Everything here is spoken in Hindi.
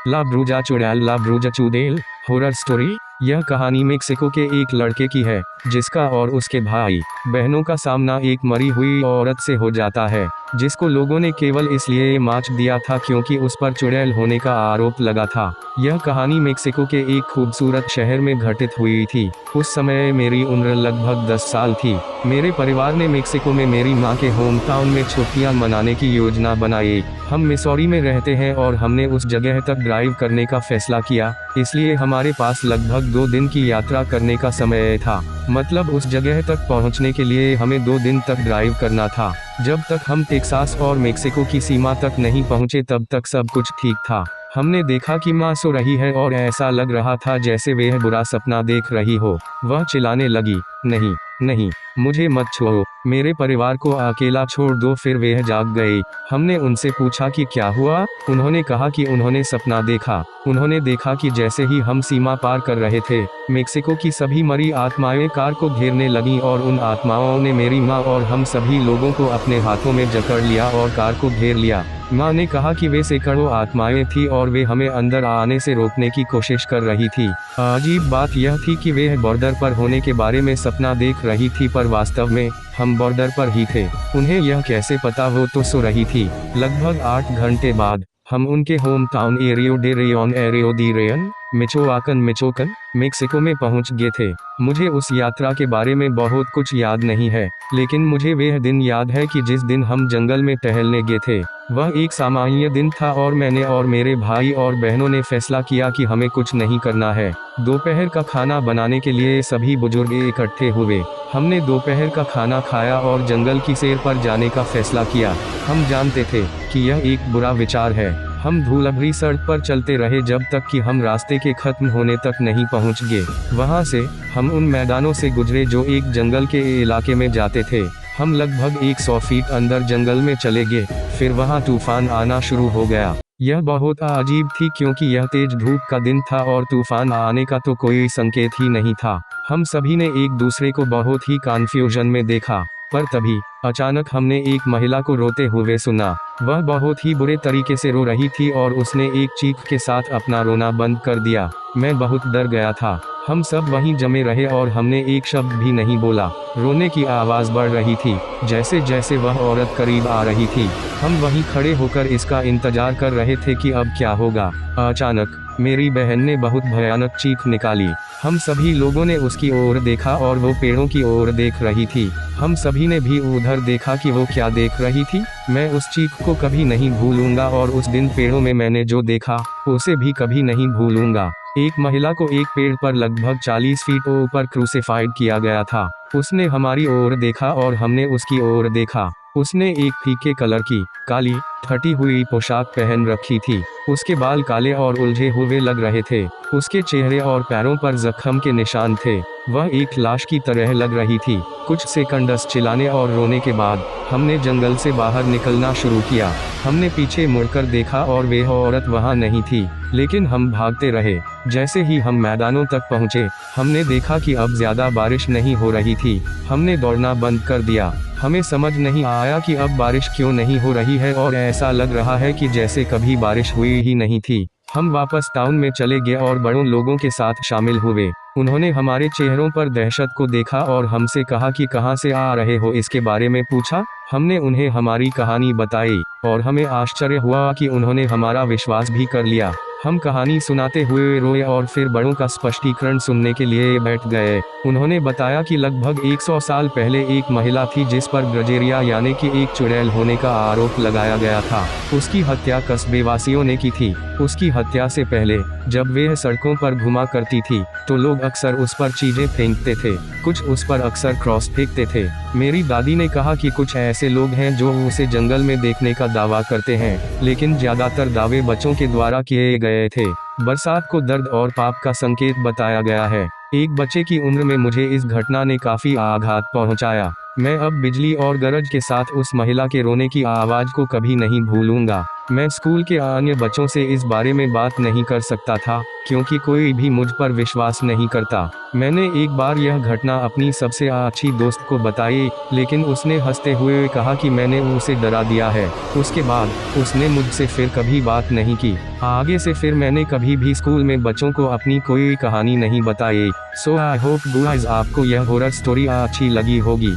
ला ब्रूजा चुड़ैल ला ब्रूजा चुड़ैल हॉरर स्टोरी। यह कहानी मेक्सिको के एक लड़के की है जिसका और उसके भाई बहनों का सामना एक मरी हुई औरत से हो जाता है, जिसको लोगों ने केवल इसलिए मार दिया था क्योंकि उस पर चुड़ैल होने का आरोप लगा था। यह कहानी मेक्सिको के एक खूबसूरत शहर में घटित हुई थी। उस समय मेरी उम्र लगभग 10 साल थी। मेरे परिवार ने मेक्सिको में मेरी माँ के होम टाउन में छुट्टियाँ मनाने की योजना बनाई। हम मिसौरी में रहते हैं और हमने उस जगह तक ड्राइव करने का फैसला किया, इसलिए हमारे पास लगभग 2 दिन की यात्रा करने का समय था। मतलब उस जगह तक पहुंचने के लिए हमें 2 दिन तक ड्राइव करना था। जब तक हम टेक्सास और मेक्सिको की सीमा तक नहीं पहुंचे तब तक सब कुछ ठीक था। हमने देखा कि माँ सो रही है और ऐसा लग रहा था जैसे वह बुरा सपना देख रही हो। वह चिल्लाने लगी, नहीं नहीं, मुझे मत छोड़ो, मेरे परिवार को अकेला छोड़ दो। फिर वह जाग गए। हमने उनसे पूछा कि क्या हुआ। उन्होंने कहा कि उन्होंने सपना देखा। उन्होंने देखा कि जैसे ही हम सीमा पार कर रहे थे, मेक्सिको की सभी मरी आत्माएं कार को घेरने लगीं और उन आत्माओं ने मेरी माँ और हम सभी लोगों को अपने हाथों में जकड़ लिया और कार को घेर लिया। माँ ने कहा कि वे सैकड़ों आत्माएं थी और वे हमें अंदर आने से रोकने की कोशिश कर रही थी। अजीब बात यह थी कि वे बॉर्डर पर होने के बारे में सपना देख रही थी, पर वास्तव में हम बॉर्डर पर ही थे। उन्हें यह कैसे पता, वो तो सो रही थी। लगभग 8 घंटे बाद हम उनके होम टाउन एरियो डे रेयन एरियो दी रेयन मिचोकन मेक्सिको में पहुंच गए थे। मुझे उस यात्रा के बारे में बहुत कुछ याद नहीं है, लेकिन मुझे वह दिन याद है कि जिस दिन हम जंगल में टहलने गए थे। वह एक सामान्य दिन था और मैंने और मेरे भाई और बहनों ने फैसला किया कि हमें कुछ नहीं करना है। दोपहर का खाना बनाने के लिए सभी बुजुर्ग इकट्ठे हुए। हमने दोपहर का खाना खाया और जंगल की सैर पर जाने का फैसला किया। हम जानते थे कि यह एक बुरा विचार है। हम धूलभरी सड़क पर चलते रहे जब तक कि हम रास्ते के खत्म होने तक नहीं पहुंच गए। वहां से हम उन मैदानों से गुजरे जो एक जंगल के इलाके में जाते थे। हम लगभग 100 फीट अंदर जंगल में चले गए। फिर वहां तूफान आना शुरू हो गया। यह बहुत अजीब थी क्योंकि यह तेज धूप का दिन था और तूफान आने का तो कोई संकेत ही नहीं था। हम सभी ने एक दूसरे को बहुत ही कन्फ्यूजन में देखा, पर तभी अचानक हमने एक महिला को रोते हुए सुना। वह बहुत ही बुरे तरीके से रो रही थी और उसने एक चीख के साथ अपना रोना बंद कर दिया। मैं बहुत डर गया था। हम सब वहीं जमे रहे और हमने एक शब्द भी नहीं बोला। रोने की आवाज़ बढ़ रही थी जैसे जैसे वह औरत करीब आ रही थी। हम वहीं खड़े होकर इसका इंतजार कर रहे थे कि अब क्या होगा। अचानक मेरी बहन ने बहुत भयानक चीख निकाली। हम सभी लोगों ने उसकी ओर देखा और वो पेड़ों की ओर देख रही थी। हम सभी ने भी उधर देखा कि वो क्या देख रही थी। मैं उस चीख को कभी नहीं भूलूंगा और उस दिन पेड़ों में मैंने जो देखा उसे भी कभी नहीं भूलूंगा। एक महिला को एक पेड़ पर लगभग 40 फीट ऊपर क्रूसिफाइड किया गया था। उसने हमारी ओर देखा और हमने उसकी ओर देखा। उसने एक फीके कलर की काली फटी हुई पोशाक पहन रखी थी। उसके बाल काले और उलझे हुए लग रहे थे। उसके चेहरे और पैरों पर जख्म के निशान थे। वह एक लाश की तरह लग रही थी। कुछ सेकंड्स चिल्लाने और रोने के बाद हमने जंगल से बाहर निकलना शुरू किया। हमने पीछे मुड़कर देखा और वह औरत वहां नहीं थी, लेकिन हम भागते रहे। जैसे ही हम मैदानों तक पहुंचे, हमने देखा कि अब ज्यादा बारिश नहीं हो रही थी। हमने दौड़ना बंद कर दिया। हमें समझ नहीं आया कि अब बारिश क्यों नहीं हो रही है और ऐसा लग रहा है कि जैसे कभी बारिश हुई ही नहीं थी। हम वापस टाउन में चले गए और बड़ों लोगों के साथ शामिल हुए। उन्होंने हमारे चेहरों पर दहशत को देखा और हमसे कहा कि कहां से आ रहे हो, इसके बारे में पूछा। हमने उन्हें हमारी कहानी बताई और हमें आश्चर्य हुआ कि उन्होंने हमारा विश्वास भी कर लिया। हम कहानी सुनाते हुए रोए और फिर बड़ों का स्पष्टीकरण सुनने के लिए बैठ गए। उन्होंने बताया कि लगभग 100 साल पहले एक महिला थी जिस पर ग्रजेरिया यानी कि एक चुड़ैल होने का आरोप लगाया गया था। उसकी हत्या कस्बे वासियों ने की थी। उसकी हत्या से पहले जब वह सड़कों पर घुमा करती थी तो लोग अक्सर उस पर चीजें फेंकते थे। कुछ उस पर अक्सर क्रॉस फेंकते थे। मेरी दादी ने कहा कि कुछ ऐसे लोग हैं जो उसे जंगल में देखने का दावा करते हैं, लेकिन ज्यादातर दावे बच्चों के द्वारा किए गए थे। बरसात को दर्द और पाप का संकेत बताया गया है। एक बच्चे की उम्र में मुझे इस घटना ने काफी आघात पहुंचाया। मैं अब बिजली और गरज के साथ उस महिला के रोने की आवाज को कभी नहीं भूलूंगा। मैं स्कूल के अन्य बच्चों से इस बारे में बात नहीं कर सकता था, क्योंकि कोई भी मुझ पर विश्वास नहीं करता। मैंने एक बार यह घटना अपनी सबसे अच्छी दोस्त को बताई, लेकिन उसने हंसते हुए कहा कि मैंने उसे डरा दिया है। उसके बाद उसने मुझसे फिर कभी बात नहीं की। आगे से फिर मैंने कभी भी स्कूल में बच्चों को अपनी कोई कहानी नहीं बताई। सो आई होप गाइस आपको यह हॉरर स्टोरी अच्छी लगी होगी।